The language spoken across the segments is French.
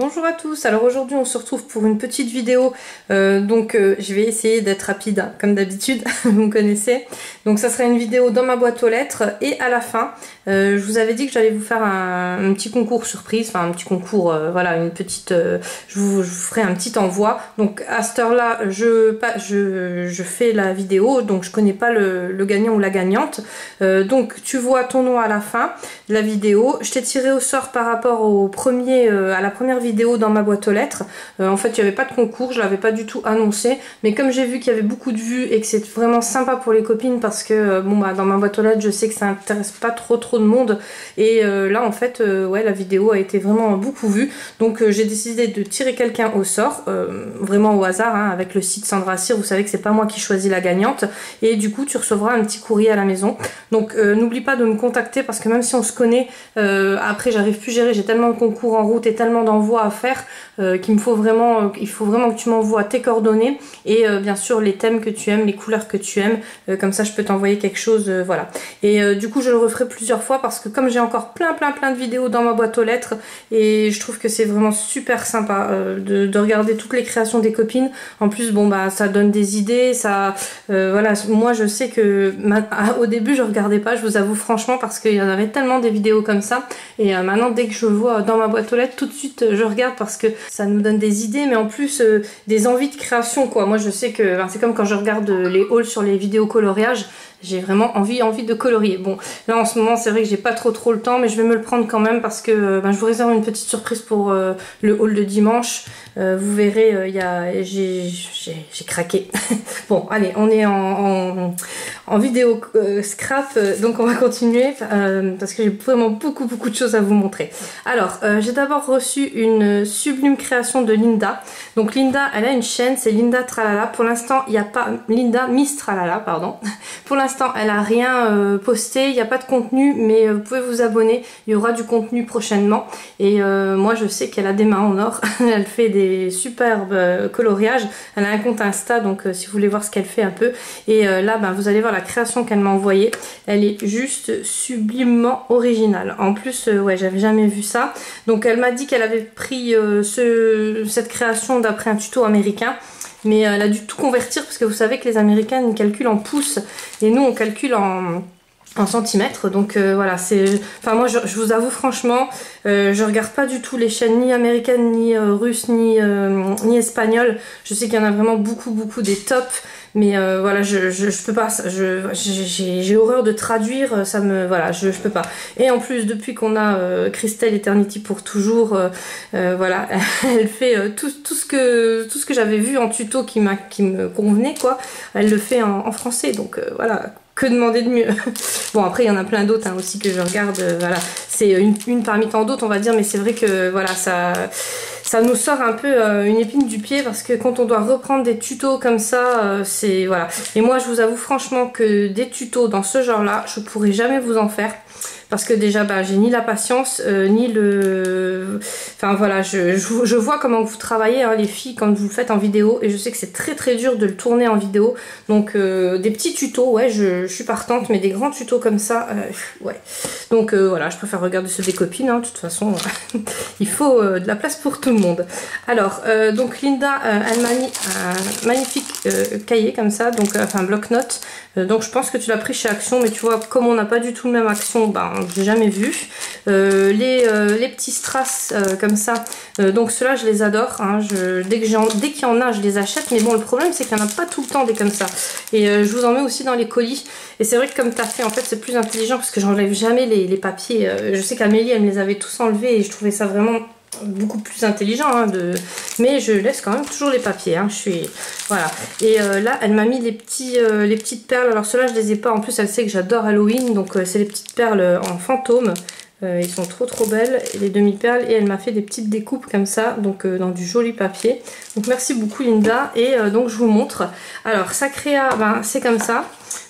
Bonjour à tous, alors aujourd'hui on se retrouve pour une petite vidéo, je vais essayer d'être rapide hein, comme d'habitude, vous me connaissez. Donc ça sera une vidéo dans ma boîte aux lettres et à la fin, je vous avais dit que j'allais vous faire un petit concours surprise, enfin un petit concours, voilà une petite, je vous ferai un petit envoi. Donc à cette heure là je fais la vidéo, donc je connais pas le gagnant ou la gagnante, donc tu vois ton nom à la fin de la vidéo. Je t'ai tiré au sort par rapport au à la première vidéo dans ma boîte aux lettres. En fait il n'y avait pas de concours, je l'avais pas du tout annoncé, mais comme j'ai vu qu'il y avait beaucoup de vues et que c'est vraiment sympa pour les copines parce que dans ma boîte aux lettres je sais que ça intéresse pas trop de monde et là en fait ouais la vidéo a été vraiment beaucoup vue, donc j'ai décidé de tirer quelqu'un au sort, vraiment au hasard hein, avec le site Sandra Cyr. Vous savez que c'est pas moi qui choisis la gagnante et du coup tu recevras un petit courrier à la maison, donc n'oublie pas de me contacter parce que même si on se connaît, après j'arrive plus à gérer, j'ai tellement de concours en route et tellement d'envois à faire qu'il me faut vraiment, il faut vraiment que tu m'envoies tes coordonnées et bien sûr les thèmes que tu aimes, les couleurs que tu aimes, comme ça je peux t'envoyer quelque chose, voilà. Et du coup je le referai plusieurs fois parce que comme j'ai encore plein de vidéos dans ma boîte aux lettres et je trouve que c'est vraiment super sympa de regarder toutes les créations des copines. En plus ça donne des idées, ça voilà, moi je sais que au début je regardais pas, je vous avoue franchement, parce qu'il y en avait tellement des vidéos comme ça et maintenant dès que je vois dans ma boîte aux lettres tout de suite je regarde parce que ça nous donne des idées, mais en plus des envies de création quoi. Moi je sais que c'est comme quand je regarde les hauls sur les vidéos coloriage, j'ai vraiment envie de colorier. Bon là en ce moment c'est vrai que j'ai pas trop le temps, mais je vais me le prendre quand même parce que je vous réserve une petite surprise pour le haul de dimanche. Vous verrez, j'ai craqué. Bon allez, on est en vidéo scrap, donc on va continuer parce que j'ai vraiment beaucoup de choses à vous montrer. Alors j'ai d'abord reçu une sublime création de Linda. Donc Linda elle a une chaîne, c'est Linda Tralala. Pour l'instant il n'y a pas Linda Miss Tralala, pardon. Pour l'instant elle a rien posté, il n'y a pas de contenu, mais vous pouvez vous abonner, il y aura du contenu prochainement. Et moi je sais qu'elle a des mains en or, elle fait des superbes coloriages, elle a un compte Insta, donc si vous voulez voir ce qu'elle fait un peu. Et là vous allez voir la création qu'elle m'a envoyée, elle est juste sublimement originale. En plus ouais, j'avais jamais vu ça. Donc elle m'a dit qu'elle avait pris cette création d'après un tuto américain, mais elle a dû tout convertir parce que vous savez que les Américains ils calculent en pouces et nous on calcule en centimètres, donc voilà, c'est, enfin moi je vous avoue franchement je regarde pas du tout les chaînes ni américaines ni russes ni espagnoles. Je sais qu'il y en a vraiment beaucoup des tops, mais voilà, je peux pas, j'ai horreur de traduire, ça me, voilà, je peux pas. Et en plus depuis qu'on a Christelle Eternity pour toujours, voilà, elle fait tout ce que j'avais vu en tuto qui me convenait quoi, elle le fait en français, donc voilà, que demander de mieux. Bon après il y en a plein d'autres hein, aussi que je regarde, voilà, c'est une parmi tant d'autres on va dire, mais c'est vrai que voilà, ça nous sort un peu une épine du pied parce que quand on doit reprendre des tutos comme ça, c'est voilà. Et moi je vous avoue franchement que des tutos dans ce genre là je pourrais jamais vous en faire parce que déjà j'ai ni la patience ni le, enfin voilà, je vois comment vous travaillez hein, les filles quand vous le faites en vidéo, et je sais que c'est très dur de le tourner en vidéo, donc des petits tutos ouais, je suis partante, mais des grands tutos comme ça ouais, donc voilà, je préfère regarder ceux des copines hein, de toute façon il faut de la place pour tout le monde. Alors donc Linda elle m'a mis un magnifique cahier comme ça, donc enfin bloc-notes, donc je pense que tu l'as pris chez Action, mais tu vois comme on n'a pas du tout le même Action, j'ai jamais vu. Les petits strass comme ça, donc ceux-là je les adore hein, dès qu'il y en a je les achète, mais bon le problème c'est qu'il n'y en a pas tout le temps des comme ça, et je vous en mets aussi dans les colis. Et c'est vrai que comme tu as fait en fait c'est plus intelligent parce que j'enlève jamais les papiers, je sais qu'Amélie elle me les avait tous enlevés et je trouvais ça vraiment beaucoup plus intelligent hein, mais je laisse quand même toujours les papiers hein, voilà. Et là elle m'a mis les petites perles, alors ceux-là je les ai pas, en plus elle sait que j'adore Halloween, donc c'est les petites perles en fantôme. Ils sont trop belles, les demi-perles, et elle m'a fait des petites découpes comme ça, donc dans du joli papier. Donc merci beaucoup Linda, et donc je vous montre. Alors sa créa, c'est comme ça.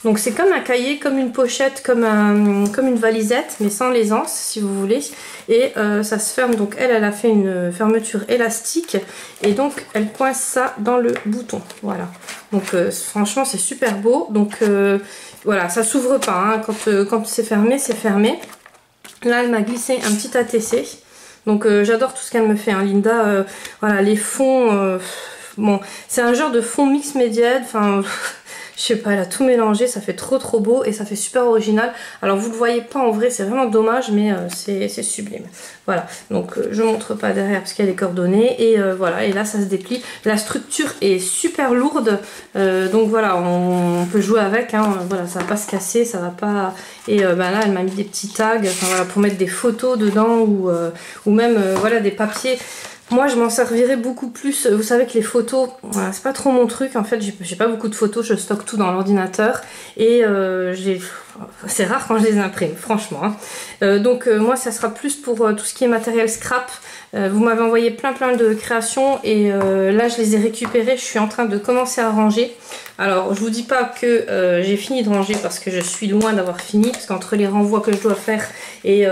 Donc c'est comme un cahier, comme une pochette, comme une valisette, mais sans l'aisance si vous voulez. Et ça se ferme, donc elle a fait une fermeture élastique, et donc elle coince ça dans le bouton. Voilà. Donc franchement c'est super beau. Donc voilà, ça s'ouvre pas, hein. Quand c'est fermé, c'est fermé. Là elle m'a glissé un petit ATC. Donc j'adore tout ce qu'elle me fait, hein. Linda, voilà, les fonds, bon, c'est un genre de fond mix média, enfin... Je sais pas, elle a tout mélangé, ça fait trop beau et ça fait super original. Alors vous le voyez pas en vrai, c'est vraiment dommage, mais c'est sublime. Voilà, donc je montre pas derrière parce qu'elle est coordonnée et voilà, et là ça se déplie. La structure est super lourde, donc voilà, on peut jouer avec, hein. Voilà, ça va pas se casser, ça va pas... Et ben là elle m'a mis des petits tags, enfin, voilà, pour mettre des photos dedans ou même voilà, des papiers. Moi je m'en servirais beaucoup plus, vous savez que les photos, voilà, c'est pas trop mon truc, en fait j'ai pas beaucoup de photos, je stocke tout dans l'ordinateur et c'est rare quand je les imprime, franchement, hein. Donc moi ça sera plus pour tout ce qui est matériel scrap. Vous m'avez envoyé plein de créations et là je les ai récupérées, je suis en train de commencer à ranger. Alors je vous dis pas que j'ai fini de ranger parce que je suis loin d'avoir fini, parce qu'entre les renvois que je dois faire et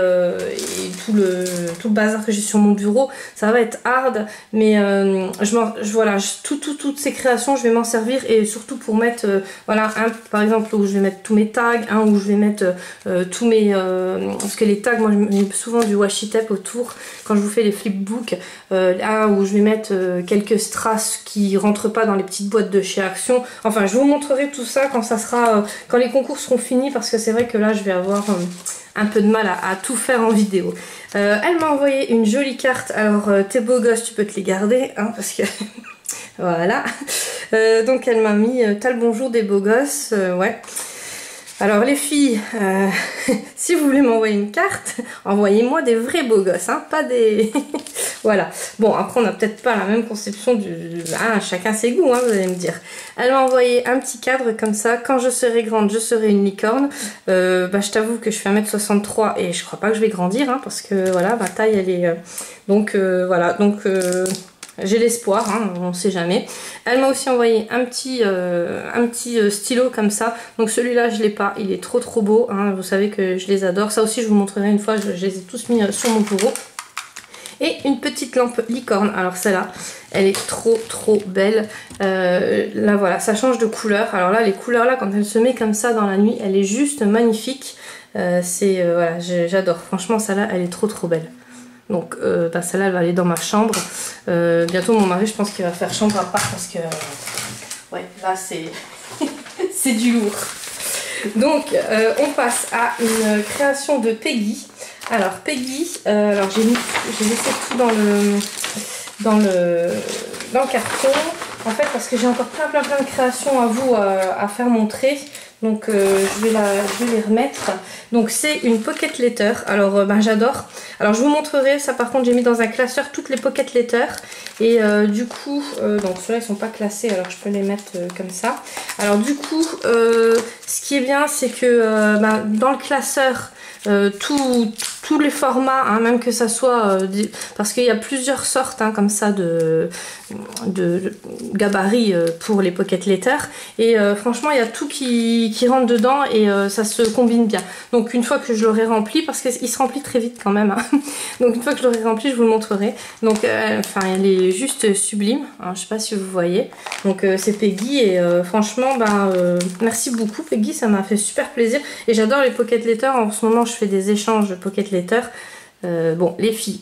tout le bazar que j'ai sur mon bureau, ça va être hard, mais voilà, toutes ces créations je vais m'en servir et surtout pour mettre voilà, un par exemple où je vais mettre tous mes tags, un où je vais mettre tous mes parce que les tags, moi je mets souvent du washi tape autour quand je vous fais les flipbooks, là où je vais mettre quelques strass qui rentrent pas dans les petites boîtes de chez Action. Enfin je vous montrerai tout ça quand ça sera quand les concours seront finis, parce que c'est vrai que là je vais avoir un peu de mal à tout faire en vidéo. Elle m'a envoyé une jolie carte. Alors tes beaux gosses tu peux te les garder, hein, parce que voilà. Donc elle m'a mis t'as le bonjour des beaux gosses, ouais. Alors les filles, si vous voulez m'envoyer une carte, envoyez-moi des vrais beaux gosses, hein, pas des... Voilà. Bon, après on n'a peut-être pas la même conception ah, chacun ses goûts, hein, vous allez me dire. Elle m'a envoyé un petit cadre comme ça. Quand je serai grande, je serai une licorne. Bah, je t'avoue que je fais 1m63 et je crois pas que je vais grandir, hein, parce que voilà, ma taille elle est... Donc voilà, donc... j'ai l'espoir, hein, on sait jamais. Elle m'a aussi envoyé un petit stylo comme ça. Donc celui-là je l'ai pas, il est trop beau, hein. Vous savez que je les adore. Ça aussi je vous montrerai une fois, je les ai tous mis sur mon bureau. Et une petite lampe licorne. Alors celle-là, elle est trop belle. Là voilà, ça change de couleur. Alors là, les couleurs là, quand elle se met comme ça dans la nuit, elle est juste magnifique. Voilà, j'adore. Franchement, celle-là, elle est trop belle. Donc bah, celle-là elle va aller dans ma chambre. Bientôt mon mari je pense qu'il va faire chambre à part parce que ouais là c'est c'est du lourd. Donc on passe à une création de Peggy. Alors Peggy, alors j'ai laissé tout dans le carton. En fait parce que j'ai encore plein de créations à vous à faire montrer. Donc je vais les remettre. Donc c'est une pocket letter. Alors ben, j'adore. Alors je vous montrerai ça, par contre j'ai mis dans un classeur toutes les pocket letters. Et du coup, donc ceux-là ils sont pas classés, alors je peux les mettre comme ça. Alors du coup, ce qui est bien c'est que ben, dans le classeur, tous les formats, hein, même que ça soit parce qu'il y a plusieurs sortes, hein, comme ça de gabarits pour les pocket letters, et franchement il y a tout qui rentre dedans et ça se combine bien. Donc une fois que je l'aurai rempli, parce qu'il se remplit très vite quand même, hein. Donc une fois que je l'aurai rempli je vous le montrerai. Donc enfin elle est juste sublime, hein, je sais pas si vous voyez. Donc c'est Peggy et franchement ben, merci beaucoup Peggy, ça m'a fait super plaisir et j'adore les pocket letters. En ce moment je fais des échanges de pocket letters. Bon les filles,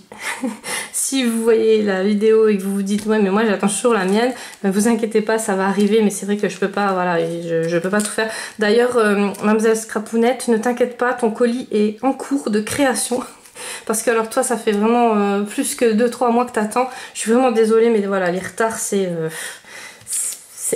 si vous voyez la vidéo et que vous vous dites ouais mais moi j'attends toujours la mienne, ne vous inquiétez pas, ça va arriver, mais c'est vrai que je peux pas, voilà, je peux pas tout faire. D'ailleurs Mademoiselle Scrapounette, ne t'inquiète pas, ton colis est en cours de création. Parce que alors toi ça fait vraiment plus que 2-3 mois que t'attends. Je suis vraiment désolée mais voilà, les retards c'est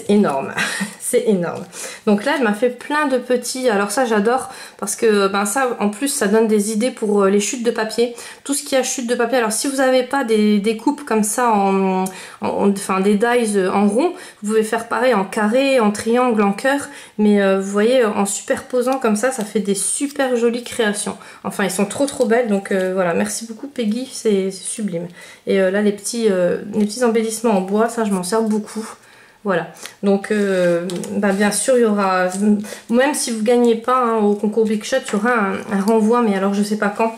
énorme. C'est énorme. Donc là elle m'a fait plein de petits, alors ça j'adore parce que ben ça en plus ça donne des idées pour les chutes de papier, tout ce qui a chute de papier. Alors si vous n'avez pas des coupes comme ça enfin des dies en rond, vous pouvez faire pareil en carré, en triangle, en cœur, mais vous voyez en superposant comme ça fait des super jolies créations. Enfin ils sont trop belles, donc voilà, merci beaucoup Peggy, c'est sublime. Et là les petits embellissements en bois, ça je m'en sers beaucoup. Voilà, donc bah bien sûr il y aura, même si vous gagnez pas hein, au concours Big Shot, il y aura un renvoi, mais alors je sais pas quand,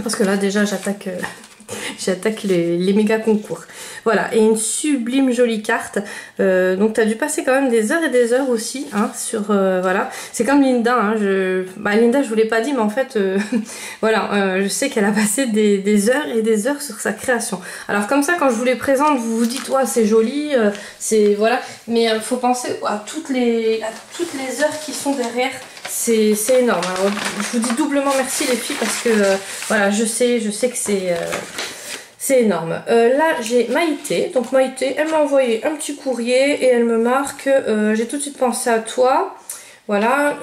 parce que là déjà j'attaque J'attaque les méga concours. Voilà, et une sublime jolie carte. Donc tu as dû passer quand même des heures et des heures aussi, hein, sur voilà. C'est comme Linda, hein, Linda je vous l'ai pas dit, mais en fait voilà, je sais qu'elle a passé des heures et des heures sur sa création. Alors comme ça, quand je vous les présente, vous vous dites ouais c'est joli, c'est voilà, mais il faut penser à toutes les heures qui sont derrière. C'est énorme. Alors, je vous dis doublement merci les filles parce que voilà, je sais que c'est énorme. Là j'ai Maïté, donc Maïté elle m'a envoyé un petit courrier et elle me marque j'ai tout de suite pensé à toi. Voilà,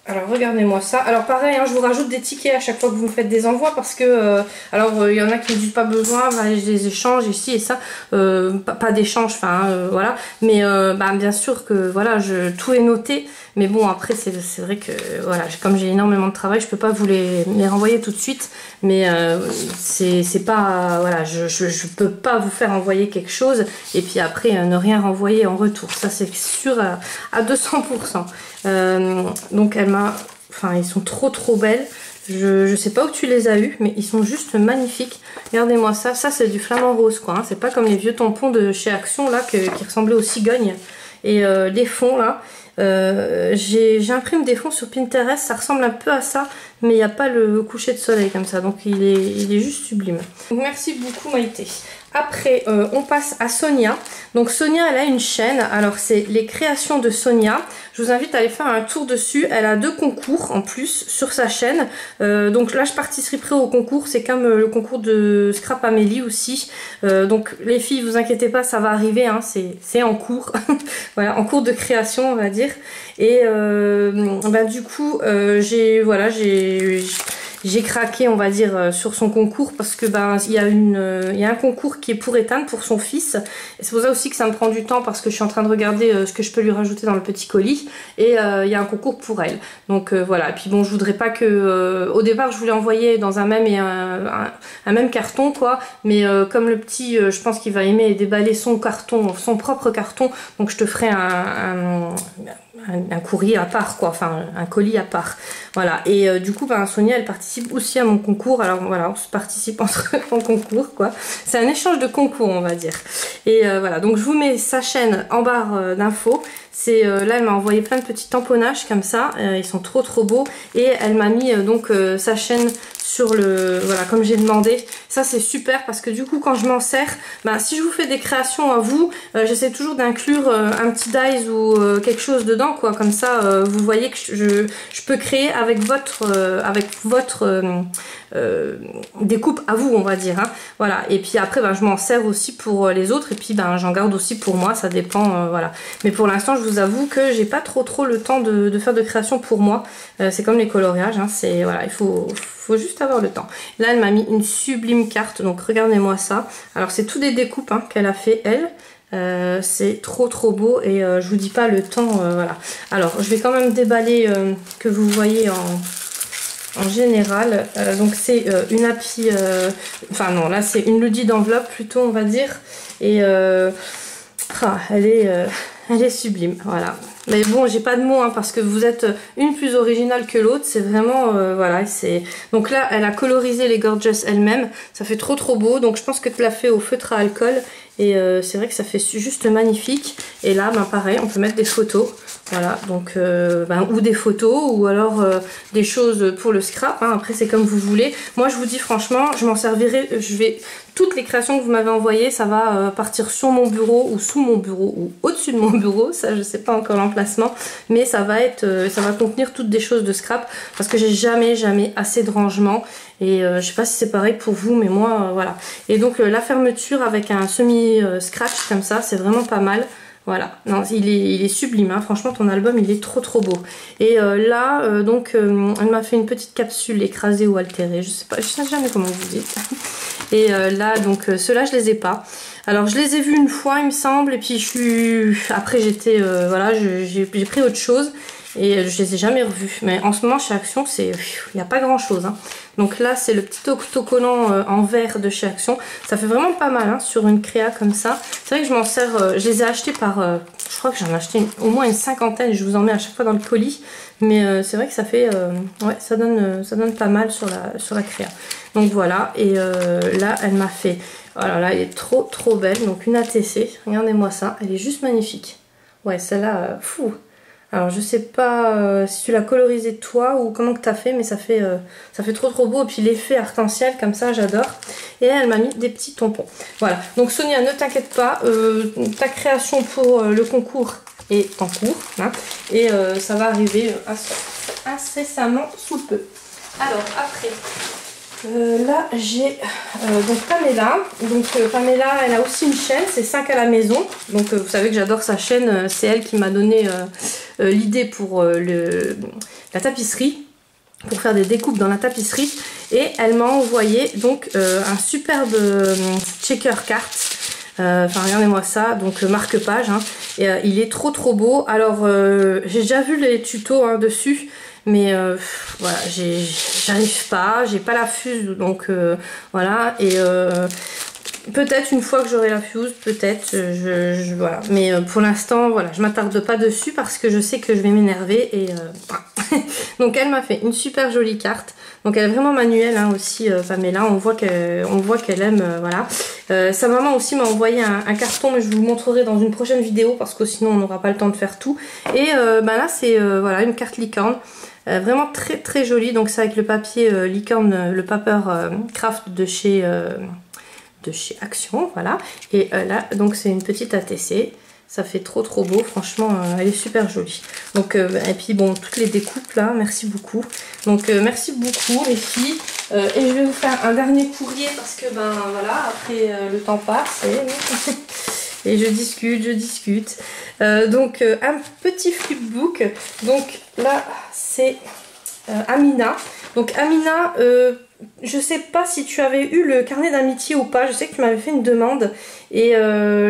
alors regardez-moi ça. Alors pareil, hein, je vous rajoute des tickets à chaque fois que vous me faites des envois parce que alors il y en a qui me disent pas besoin, bah, je les échange ici et ça, pas d'échange, enfin voilà. Mais bah, bien sûr que voilà, tout est noté. Mais bon après c'est vrai que voilà, comme j'ai énormément de travail, je peux pas vous les renvoyer tout de suite. Mais c'est pas voilà, je peux pas vous faire envoyer quelque chose et puis après ne rien renvoyer en retour. Ça c'est sûr à 200%. Donc elle m'a, enfin ils sont trop belles. Je sais pas où tu les as eus, mais ils sont juste magnifiques. Regardez-moi ça, c'est du flamant rose quoi. Hein. C'est pas comme les vieux tampons de chez Action là qui ressemblaient aux cigognes. Et les fonds là, j'imprime des fonds sur Pinterest, ça ressemble un peu à ça, mais il n'y a pas le coucher de soleil comme ça, donc il est juste sublime. Donc, merci beaucoup Maïté. Après, on passe à Sonia. Donc Sonia, elle a une chaîne. Alors c'est les créations de Sonia. Je vous invite à aller faire un tour dessus. Elle a 2 concours en plus sur sa chaîne. Donc là, je participerai au concours. C'est comme le concours de Scrap Amélie aussi. Donc les filles, vous inquiétez pas, ça va arriver. Hein, c'est en cours. Voilà, en cours de création, on va dire. Et ben, du coup, j'ai craqué on va dire sur son concours parce que ben il y a un concours qui est pour Ethan, pour son fils, et c'est pour ça aussi que ça me prend du temps parce que je suis en train de regarder ce que je peux lui rajouter dans le petit colis, et il y a un concours pour elle, donc voilà. Et puis bon, je voudrais pas que au départ je voulais envoyer dans un même carton quoi, mais comme le petit je pense qu'il va aimer déballer son propre carton, donc je te ferai un courrier à part quoi, enfin un colis à part, voilà. Et du coup ben, Sonia elle participe aussi à mon concours, alors voilà, on se participe en concours quoi, c'est un échange de concours on va dire. Et voilà, donc je vous mets sa chaîne en barre d'infos. C'est là elle m'a envoyé plein de petits tamponnages comme ça, ils sont trop beaux, et elle m'a mis donc sa chaîne sur le, voilà, comme j'ai demandé. Ça c'est super parce que du coup quand je m'en sers, ben, si je vous fais des créations à vous, j'essaie toujours d'inclure un petit dies ou quelque chose dedans quoi, comme ça vous voyez que je peux créer avec votre découpe à vous on va dire, hein. Voilà. Et puis après ben, je m'en sers aussi pour les autres, et puis ben, j'en garde aussi pour moi, ça dépend, voilà. Mais pour l'instant je vous avoue que j'ai pas trop le temps de faire de création pour moi, c'est comme les coloriages, hein. C'est voilà, il faut juste avoir le temps. Là elle m'a mis une sublime carte, donc regardez-moi ça. Alors c'est tout des découpes hein, qu'elle a fait elle. C'est trop beau, et je vous dis pas le temps, voilà. Alors je vais quand même déballer que vous voyez en général. Donc c'est une appli, enfin non, là c'est une Ludi d'enveloppe plutôt on va dire, et elle est sublime, voilà. Mais bon, j'ai pas de mots hein, parce que vous êtes une plus originale que l'autre, c'est vraiment voilà, c'est donc là elle a colorisé les gorgeous elle-même, ça fait trop beau, donc je pense que tu l'as fait au feutre à alcool, et c'est vrai que ça fait juste magnifique. Et là ben pareil, on peut mettre des photos, voilà, donc ou des photos ou alors des choses pour le scrap, hein. Après c'est comme vous voulez. Moi je vous dis franchement, je m'en servirai, toutes les créations que vous m'avez envoyées, ça va partir sur mon bureau ou sous mon bureau ou au-dessus de mon bureau, ça je sais pas encore l'emplacement, mais ça va contenir toutes des choses de scrap parce que j'ai jamais assez de rangement. Et je sais pas si c'est pareil pour vous, mais moi voilà. Et donc la fermeture avec un semi scratch comme ça, c'est vraiment pas mal. Voilà, non, il est sublime, hein. Franchement ton album il est trop beau. Et là donc elle m'a fait une petite capsule écrasée ou altérée, je sais jamais comment vous dites. Et là donc ceux-là je les ai pas. Alors je les ai vus une fois il me semble, et puis après j'étais voilà, j'ai pris autre chose. et je les ai jamais revus. Mais en ce moment chez Action, il n'y a pas grand chose, hein. Donc là c'est le petit autocollant en verre de chez Action. Ça fait vraiment pas mal, hein, sur une créa comme ça. C'est vrai que je m'en sers, je les ai achetés par, je crois que j'en ai acheté au moins une cinquantaine. Je vous en mets à chaque fois dans le colis. Mais c'est vrai que ça fait, ouais, ça donne pas mal sur la créa. Donc voilà, et là elle m'a fait, voilà, là elle est trop belle. Donc une ATC, regardez-moi ça, elle est juste magnifique. Ouais, celle-là, fou. Alors je sais pas si tu l'as colorisé toi ou comment que t'as fait, mais ça fait trop beau. Et puis l'effet arc-en-ciel comme ça, j'adore. Et elle m'a mis des petits tampons. Voilà, donc Sonia, ne t'inquiète pas, ta création pour le concours est en cours, hein, et ça va arriver incessamment sous peu. Alors après, là j'ai donc Pamela. Donc Pamela, elle a aussi une chaîne, c'est 5 à la maison. Donc vous savez que j'adore sa chaîne, c'est elle qui m'a donné l'idée pour la tapisserie, pour faire des découpes dans la tapisserie. Et elle m'a envoyé donc un superbe checker carte. Enfin regardez-moi ça, donc marque-page, hein, et il est trop beau. Alors j'ai déjà vu les tutos, hein, dessus, mais voilà, j'arrive pas, j'ai pas la fuse, donc voilà. Et peut-être une fois que j'aurai la fuse, peut-être, voilà. Mais pour l'instant, voilà, je m'attarde pas dessus parce que je sais que je vais m'énerver. Et donc elle m'a fait une super jolie carte. Donc elle est vraiment manuelle, hein, aussi, Pamela. On voit qu'elle aime, voilà. Sa maman aussi m'a envoyé un carton, mais je vous le montrerai dans une prochaine vidéo parce que sinon on n'aura pas le temps de faire tout. Et bah là c'est voilà, une carte licorne. Vraiment très jolie. Donc c'est avec le papier licorne, le paper craft de chez Action, voilà. Et là donc c'est une petite ATC. Ça fait trop beau, franchement, elle est super jolie. Donc, et puis bon, toutes les découpes là, merci beaucoup. Donc merci beaucoup les filles. Et je vais vous faire un dernier courrier parce que ben voilà, après le temps passe et je discute. Donc un petit flipbook. Donc là c'est Amina. Donc Amina, je sais pas si tu avais eu le carnet d'amitié ou pas. Je sais que tu m'avais fait une demande et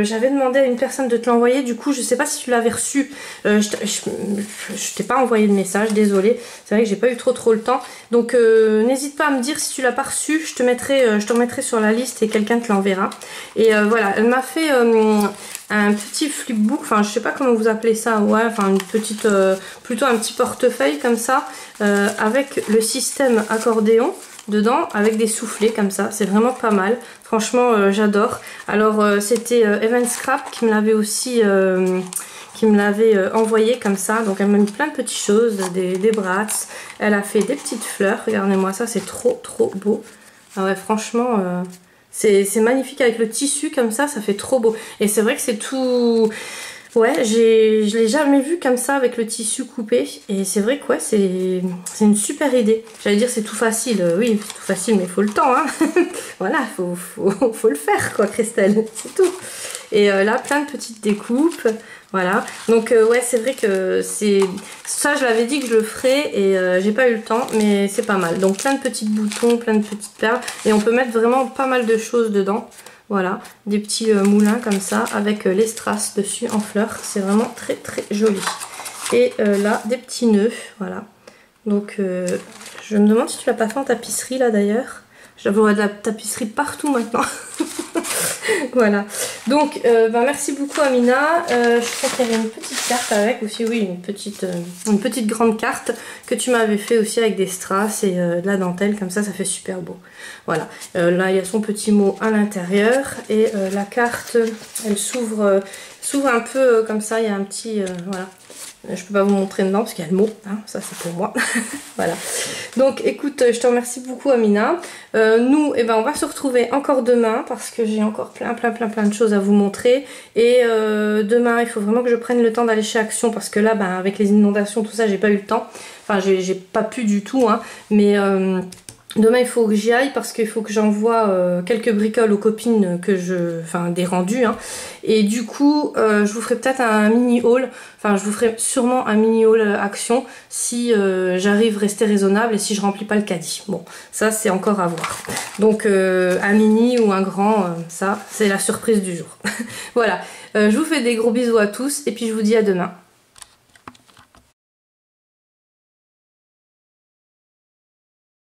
j'avais demandé à une personne de te l'envoyer. Du coup je sais pas si tu l'avais reçu. Je t'ai pas envoyé de message, désolée. C'est vrai que j'ai pas eu trop le temps. Donc n'hésite pas à me dire si tu l'as pas reçu. Je te remettrai sur la liste et quelqu'un te l'enverra. Et voilà, elle m'a fait un petit flipbook, enfin je sais pas comment vous appelez ça, ouais, enfin une petite, plutôt un petit portefeuille comme ça, avec le système accordéon dedans, avec des soufflets comme ça. C'est vraiment pas mal, franchement j'adore. Alors c'était Evan Scrap qui me l'avait aussi envoyé comme ça. Donc elle m'a mis plein de petites choses, des brats, elle a fait des petites fleurs, regardez-moi ça, c'est trop beau. Ah ouais, franchement c'est magnifique avec le tissu comme ça fait trop beau. Et c'est vrai que c'est tout... Ouais, je l'ai jamais vu comme ça avec le tissu coupé. Et c'est vrai que ouais, c'est une super idée. J'allais dire c'est tout facile. Oui, c'est tout facile, mais il faut le temps, hein. Voilà, faut le faire quoi, Christelle. C'est tout. Et là, plein de petites découpes. Voilà. Donc ouais, c'est vrai que c'est... Ça, je l'avais dit que je le ferais et j'ai pas eu le temps, mais c'est pas mal. Donc plein de petits boutons, plein de petites perles. Et on peut mettre vraiment pas mal de choses dedans. Voilà, des petits moulins comme ça avec les strass dessus en fleurs. C'est vraiment très joli. Et là, des petits nœuds, voilà. Donc je me demande si tu l'as pas fait en tapisserie là d'ailleurs. Je vois de la tapisserie partout maintenant. Voilà. Donc merci beaucoup Amina. Je crois qu'il y avait une petite carte avec aussi, oui, une petite grande carte que tu m'avais fait aussi avec des strass et de la dentelle comme ça fait super beau. Voilà. Là il y a son petit mot à l'intérieur et la carte elle s'ouvre un peu comme ça. Il y a un petit voilà. Je peux pas vous montrer dedans parce qu'il y a le mot, hein, ça c'est pour moi. Voilà. Donc écoute, je te remercie beaucoup Amina. Nous, on va se retrouver encore demain parce que j'ai encore plein de choses à vous montrer. Et demain, il faut vraiment que je prenne le temps d'aller chez Action parce que là, avec les inondations, tout ça, j'ai pas eu le temps. Enfin, j'ai pas pu du tout, hein, mais... Demain il faut que j'y aille parce qu'il faut que j'envoie quelques bricoles aux copines enfin des rendus, hein. Et du coup je vous ferai peut-être un mini haul, enfin je vous ferai sûrement un mini haul Action si j'arrive à rester raisonnable et si je remplis pas le caddie. Bon, ça c'est encore à voir. Donc un mini ou un grand, ça c'est la surprise du jour. Voilà, je vous fais des gros bisous à tous et puis je vous dis à demain.